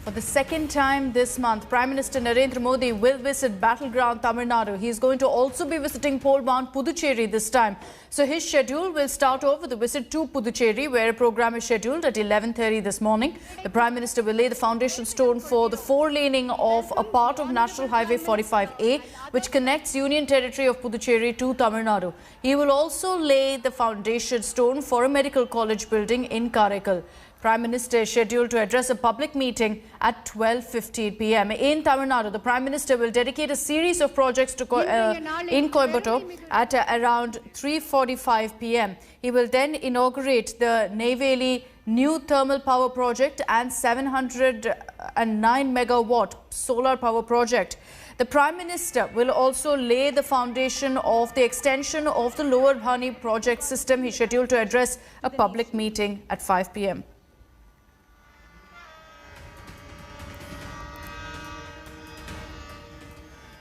For the second time this month, Prime Minister Narendra Modi will visit battleground Tamil Nadu. He is going to also be visiting pole-bound Puducherry this time. So his schedule will start off with a visit to Puducherry, where a program is scheduled at 11:30 this morning. The Prime Minister will lay the foundation stone for the four-laning of a part of National Highway 45A, which connects Union Territory of Puducherry to Tamil Nadu. He will also lay the foundation stone for a medical college building in Karaikal. Prime Minister is scheduled to address a public meeting at 12:15 p.m. In Tamil Nadu, the Prime Minister will dedicate a series of projects to in Coimbatore at around 3:45 p.m. He will then inaugurate the Neyveli new thermal power project and 709 megawatt solar power project. The Prime Minister will also lay the foundation of the extension of the Lower Bhani project system. He is scheduled to address a public meeting at 5 p.m.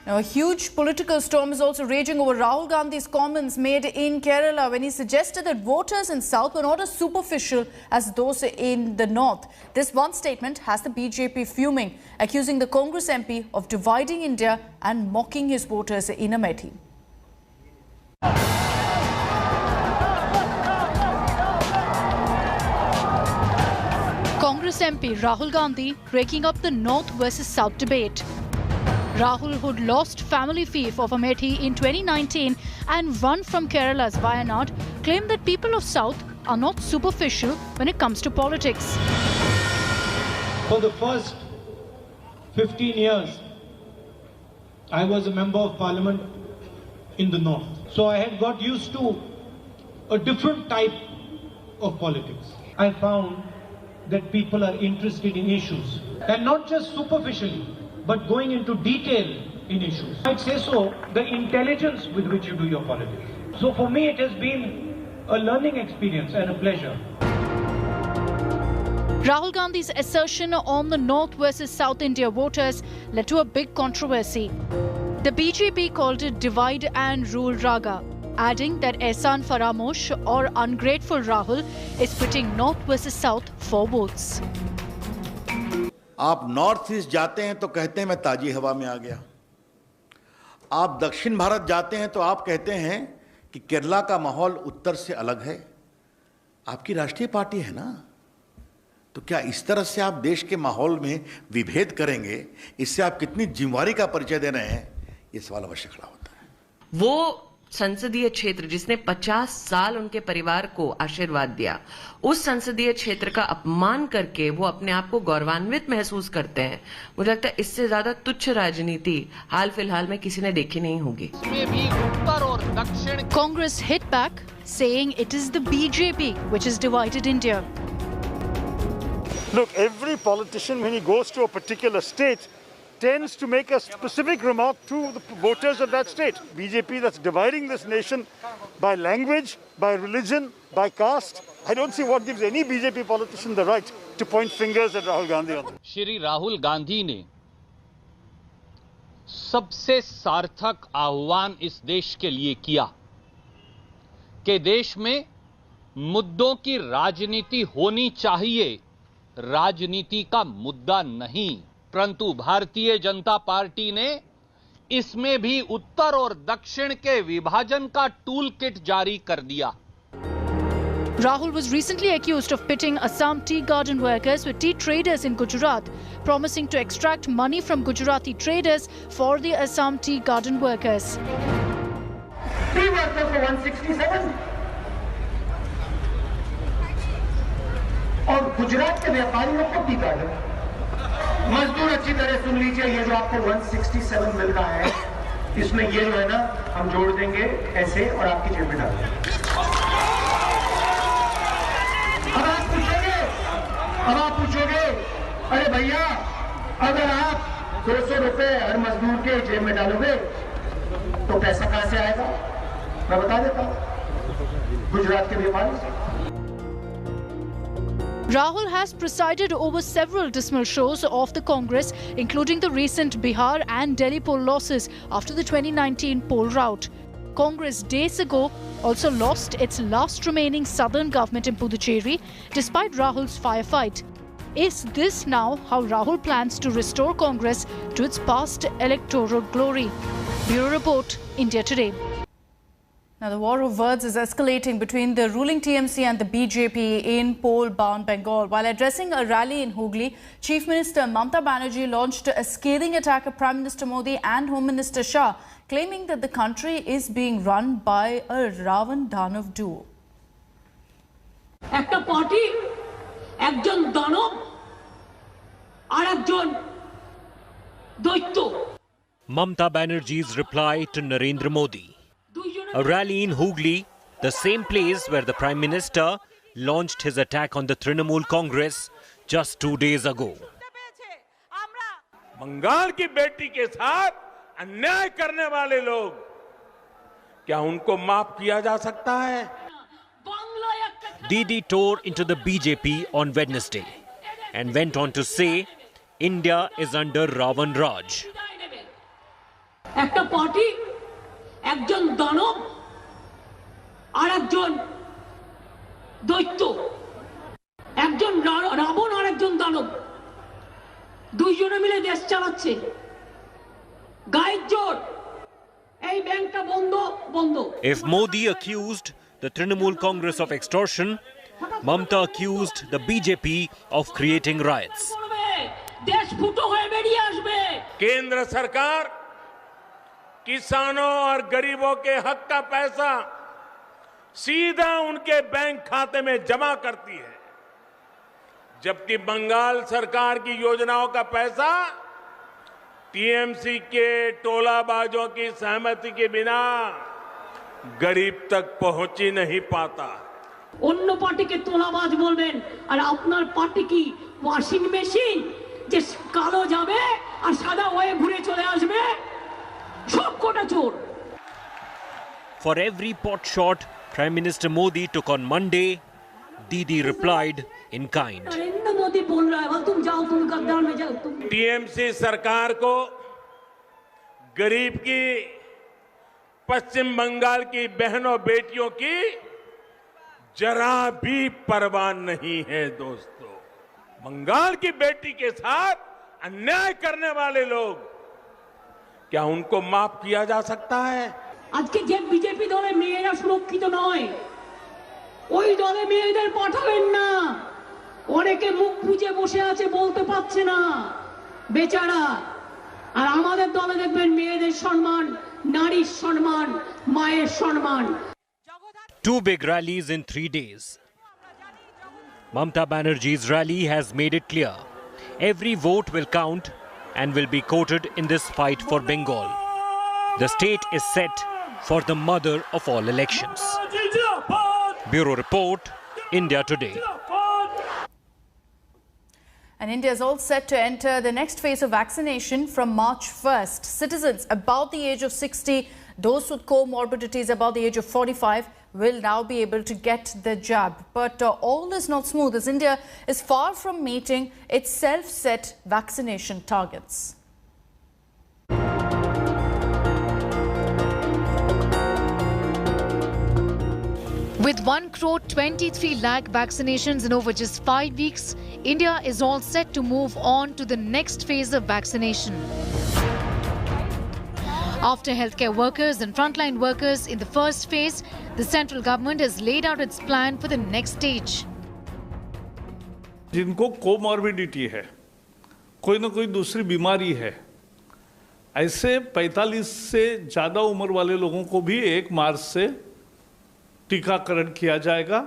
Now, a huge political storm is also raging over Rahul Gandhi's comments made in Kerala when he suggested that voters in South were not as superficial as those in the North. This one statement has the BJP fuming, accusing the Congress MP of dividing India and mocking his voters in Amethi. Congress MP Rahul Gandhi breaking up the North versus South debate. Rahul, who'd lost family fief of Amethi in 2019 and won from Kerala's Wayanad, claimed that people of South are not superficial when it comes to politics. For the first 15 years, I was a member of parliament in the North. So I had got used to a different type of politics. I found that people are interested in issues, and not just superficially, but going into detail in issues. I'd say so, the intelligence with which you do your politics. So for me, it has been a learning experience and a pleasure. Rahul Gandhi's assertion on the North versus South India voters led to a big controversy. The BJP called it divide and rule raga, adding that Ehsan Faramosh or ungrateful Rahul is putting North versus South for votes. आप north east जाते हैं तो कहते हैं मैं ताजी हवा में आ गया। आप दक्षिण भारत जाते हैं तो आप कहते हैं कि केरला का माहौल उत्तर से अलग है। आपकी राष्ट्रीय पार्टी है ना, तो क्या इस तरह से आप देश के माहौल में विभेद करेंगे? इससे आप कितनी जिम्मेवारी का परिचय दे रहे हैं, ये सवाल अवश्य खड़ा होता है। वो संसदीय क्षेत्र जिसने 50 साल उनके परिवार को आशीर्वाद दिया, उस संसदीय क्षेत्र का अपमान करके वो अपने आप को गौरवान्वित महसूस करते हैं। मुझे लगता है इससे ज्यादा तुच्छ राजनीति हाल फिलहाल में किसी ने देखी नहीं होगी। Congress hit back, saying it is the BJP which has divided India. Look, every politician when he goes to a particular state tends to make a specific remark to the voters of that state. BJP that's dividing this nation by language, by religion, by caste. I don't see what gives any BJP politician the right to point fingers at Rahul Gandhi. Shri Rahul Gandhi ने सबसे सार्थक आह्वान इस देश के लिए किया कि देश में मुद्दों की राजनीति होनी चाहिए, राजनीति का मुद्दा नहीं। परंतु भारतीय जनता पार्टी ने इसमें भी उत्तर और दक्षिण के विभाजन का टूल किट जारी कर दिया। Rahul was recently accused of pitting Assam tea garden workers with tea traders in Gujarat, promising to extract money from Gujarati traders for the Assam tea garden workers. Tea workers for 167 और गुजरात के व्यापारियों को tea garden. मजदूर अच्छी तरह सुन लीजिए, ये जो आपको 167 मिल रहा है, इसमें ये जो है ना हम जोड़ देंगे ऐसे और आपकी जेब में डाल देंगे। अब आप पूछोगे अरे भैया, अगर आप 200 रुपए हर मजदूर के जेब में डालोगे तो पैसा कहां से आएगा? मैं बता देता हूं, गुजरात के व्यापारी से। Rahul has presided over several dismal shows of the Congress, including the recent Bihar and Delhi poll losses after the 2019 poll rout. Congress days ago also lost its last remaining southern government in Puducherry, despite Rahul's firefight. Is this now how Rahul plans to restore Congress to its past electoral glory? Bureau Report, India Today. Now, the war of words is escalating between the ruling TMC and the BJP in poll-bound Bengal. While addressing a rally in Hooghly, Chief Minister Mamata Banerjee launched a scathing attack at Prime Minister Modi and Home Minister Shah, claiming that the country is being run by a Ravan Danav duo. একটা party একজন দানব আর একজন দৈত্য. Mamata Banerjee's reply to Narendra Modi. A rally in Hooghly, the same place where the Prime Minister launched his attack on the Trinamool Congress just 2 days ago. Bengal की बेटी के साथ अन्याय करने वाले लोग, क्या उनको माफ किया जा सकता है? Didi tore into the BJP on Wednesday and went on to say India is under Ravan Raj. একটা পার্টি একজন দানব আর একজন দৈত্য, একজন রাবণ আর একজন দানব, দুইজনে মিলে দেশ চালাচ্ছে। গায়ের জোর, এই ব্যাংকটা বন্ধ বন্ধ। If Modi accused the Trinamool Congress of extortion, Mamata accused the BJP of creating riots. দেশ ফুটো হয়ে বেরিয়ে আসবে। केंद्र सरकार किसानों और गरीबों के हक का पैसा सीधा उनके बैंक खाते में जमा करती है, जबकि बंगाल सरकार की योजनाओं का पैसा टीएमसी के टोलाबाजों की सहमति के बिना गरीब तक पहुंच ही नहीं पाता। অন্য পার্টিকে তোলাবাজ বলবেন আর আপনার পার্টি কি ওয়াশিং মেশিন যে কালো যাবে আর সাদা হয়ে ঘুরে চলে আসবে? সব কোটা চোর। For every pot shot Prime Minister Modi took on Monday, Didi replied in kind. Narendra Modi बोल रहा है, तुम जाओ, तुम गद्दार में जाओ, तुम। टीएमसी सरकार को गरीब की, पश्चिम बंगाल की बहनों बेटियों की जरा भी परवाह नहीं है दोस्तों। बंगाल की बेटी के साथ अन्याय करने वाले लोग, क्या उनको माफ किया जा सकता है? আজকে যে বিজেপি দলে মেয়েরা সুরক্ষিত নয়, ওই দলে মেয়েদের পাঠাবেন না। অনেকে মুখ বুজে বসে আছে, বলতে পারছে না বেচারা। আর আমাদের দলে দেখবেন মেয়েদের সম্মান, নারীর সম্মান, মায়ের সম্মান। 2 big rallies in 3 days. Mamata Banerjee's rally has made it clear every vote will count and will be quoted in this fight for Bengal. The state is set for the mother of all elections. Bureau Report, India Today. And India is all set to enter the next phase of vaccination from March 1st. Citizens about the age of 60, those with comorbidities about the age of 45 will now be able to get the jab. But all is not smooth as India is far from meeting its self-set vaccination targets. With 1,23 lakh vaccinations in over just 5 weeks, India is all set to move on to the next phase of vaccination. After healthcare workers and frontline workers in the first phase, the central government has laid out its plan for the next stage. जिनको comorbidity है, कोई ना कोई दूसरी बीमारी है, ऐसे 45 से ज़्यादा उम्र वाले लोगों को भी 1 मार्च से टीकाकरण किया जाएगा।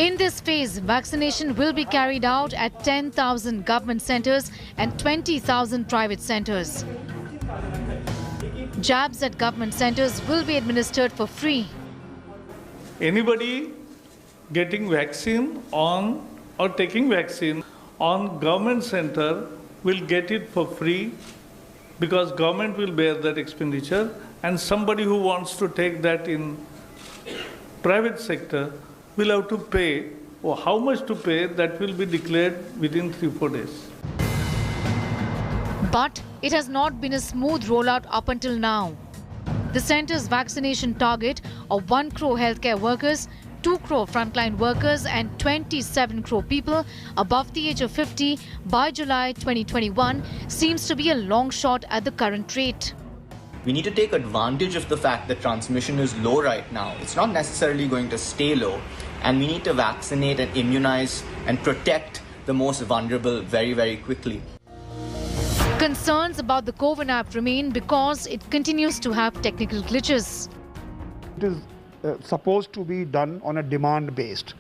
In this phase, vaccination will be carried out at 10,000 government centres and 20,000 private centres. Jabs at government centres will be administered for free. Anybody getting vaccine on or taking vaccine on government center will get it for free because government will bear that expenditure, and somebody who wants to take that in private sector will have to pay, or how much to pay, that will be declared within 3-4 days. But it has not been a smooth rollout up until now. The centre's vaccination target of 1 crore healthcare workers 2 crore frontline workers and 27 crore people above the age of 50 by July 2021 seems to be a long shot at the current rate. We need to take advantage of the fact that transmission is low right now. It's not necessarily going to stay low, and we need to vaccinate and immunize and protect the most vulnerable very, very quickly. Concerns about the Covan app remain because it continues to have technical glitches. It is supposed to be done on a demand based.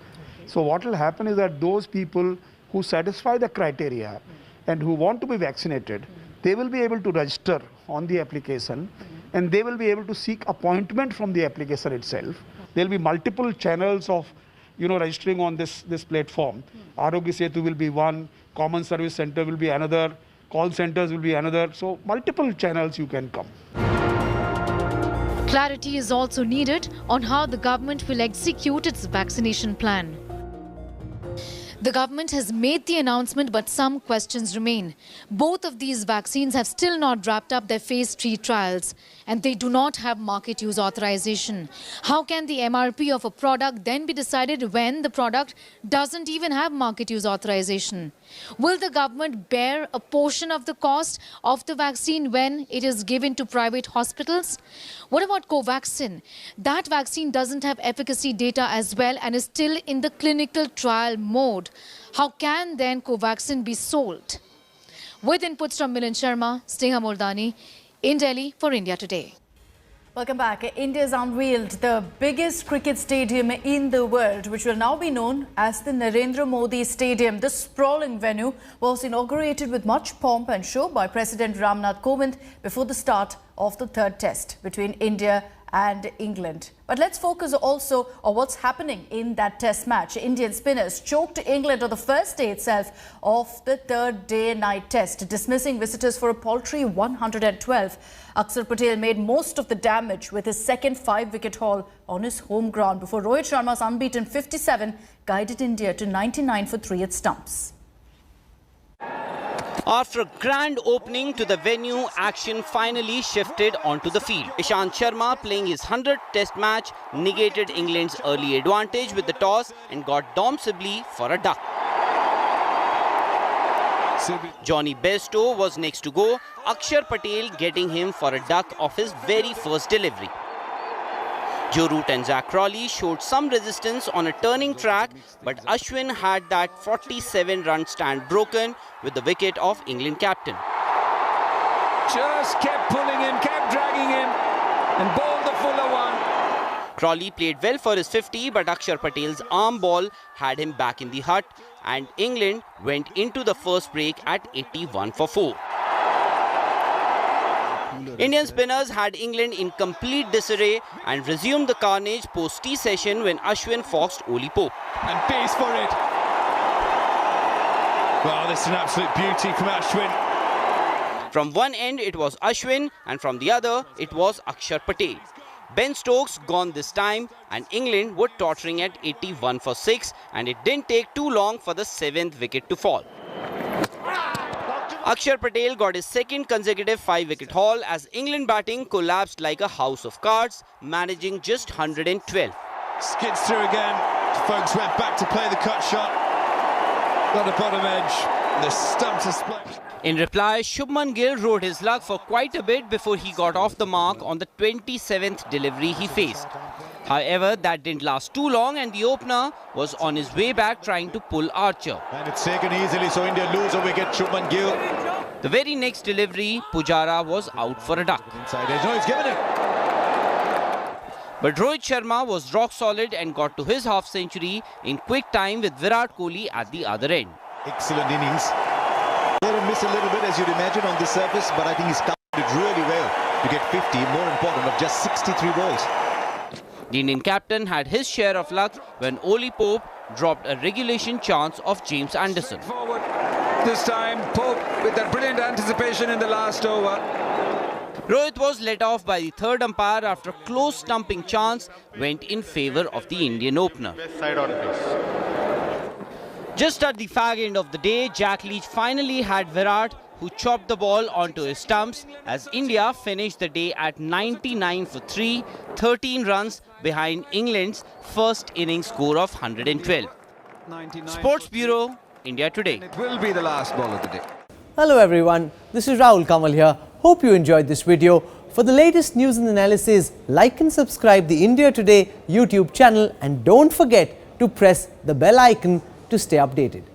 So what will happen is that those people who satisfy the criteria and who want to be vaccinated, they will be able to register on the application and they will be able to seek appointment from the application itself. There will be multiple channels of registering on this platform. Arogya Setu will be one, Common Service Center will be another, call centers will be another. So multiple channels you can come. Clarity is also needed on how the government will execute its vaccination plan. The government has made the announcement, but some questions remain. Both of these vaccines have still not wrapped up their phase 3 trials, and they do not have market use authorization. How can the MRP of a product then be decided when the product doesn't even have market use authorization? Will the government bear a portion of the cost of the vaccine when it is given to private hospitals? What about Covaxin? That vaccine doesn't have efficacy data as well and is still in the clinical trial mode. How can then Covaxin be sold? With inputs from Milind Sharma, Sneha Mordani, in Delhi for India Today. Welcome back. India has unveiled the biggest cricket stadium in the world, which will now be known as the Narendra Modi Stadium. This sprawling venue was inaugurated with much pomp and show by President Ramnath Kovind before the start of the third test between India and England. But let's focus also on what's happening in that test match. Indian spinners choked England on the first day itself of the third day-night test, dismissing visitors for a paltry 112. Akshar Patel made most of the damage with his second 5-wicket haul on his home ground before Rohit Sharma's unbeaten 57 guided India to 99 for 3 at stumps. After a grand opening to the venue, action finally shifted onto the field. Ishant Sharma, playing his 100th test match, negated England's early advantage with the toss and got Dom Sibley for a duck. Johnny Bairstow was next to go, Akshar Patel getting him for a duck off his very first delivery. Joe Root and Zach Crawley showed some resistance on a turning track, but Ashwin had that 47-run stand broken with the wicket of England captain. Just kept pulling him, kept dragging him and bowled the fuller one. Crawley played well for his 50, but Akshar Patel's arm ball had him back in the hut and England went into the first break at 81 for 4. Indian spinners had England in complete disarray and resumed the carnage post-tea session when Ashwin foxed Oli Pope. And pace for it. Wow, this is an absolute beauty from Ashwin. From one end it was Ashwin and from the other it was Akshar Patel. Ben Stokes gone this time and England were tottering at 81 for 6 and it didn't take too long for the 7th wicket to fall. Akshar Patel got his second consecutive 5-wicket haul as England batting collapsed like a house of cards, managing just 112. Skids through again. Folks went back to play the cut shot. Got the bottom edge. The stumps are split. In reply, Shubman Gill rode his luck for quite a bit before he got off the mark on the 27th delivery he faced. However, that didn't last too long and the opener was on his way back trying to pull Archer. And it's taken easily, so India lose a wicket. Shubman Gill. The very next delivery, Pujara was out for a duck. Inside edge, no, he's given it. But Rohit Sharma was rock solid and got to his half-century in quick time with Virat Kohli at the other end. Excellent innings. They will miss a little bit as you'd imagine on the surface, but I think he's counted it really well to get 50, more important, of just 63 balls. The Indian captain had his share of luck when Oli Pope dropped a regulation chance of James Anderson. Forward this time, Pope with that brilliant anticipation in the last over. Rohit was let off by the third umpire after a close stumping chance went in favour of the Indian opener. Just at the fag end of the day, Jack Leach finally had Virat, who chopped the ball onto his stumps as India finished the day at 99 for 3, 13 runs behind England's first innings score of 112. Sports Bureau, India Today. It will be the last ball of the day. Hello everyone, this is Rahul Kamal here. Hope you enjoyed this video. For the latest news and analysis, like and subscribe the India Today YouTube channel and don't forget to press the bell icon to stay updated.